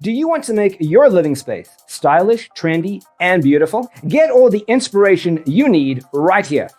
Do you want to make your living space stylish, trendy, and beautiful? Get all the inspiration you need right here.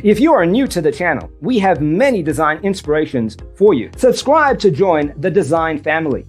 If you are new to the channel, we have many design inspirations for you. Subscribe to join the design family.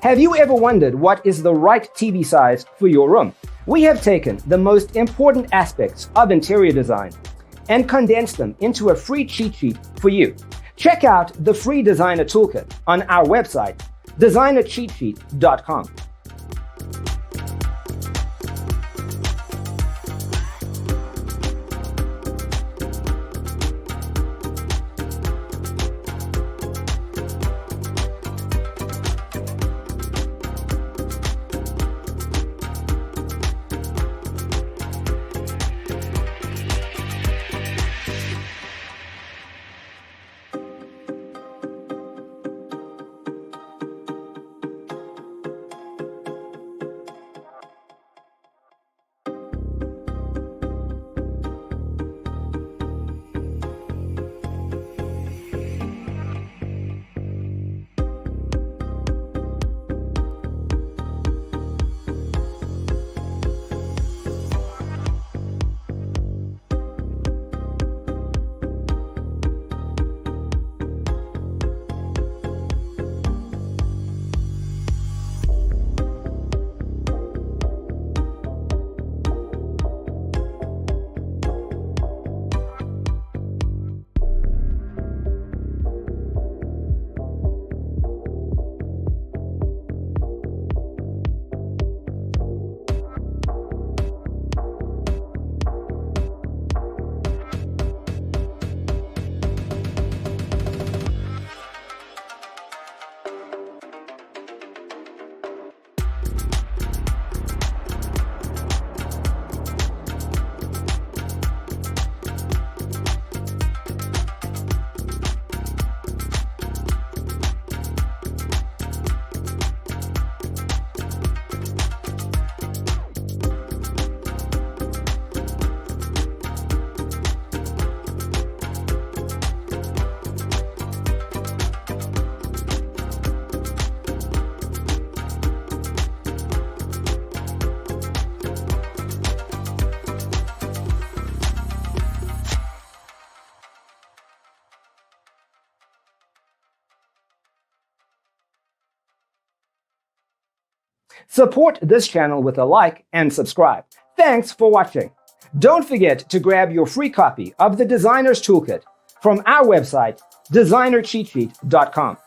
Have you ever wondered what is the right TV size for your room? We have taken the most important aspects of interior design and condensed them into a free cheat sheet for you. Check out the free designer toolkit on our website, designercheatsheet.com. Support this channel with a like and subscribe. Thanks for watching. Don't forget to grab your free copy of the Designer's Toolkit from our website, designercheatsheet.com.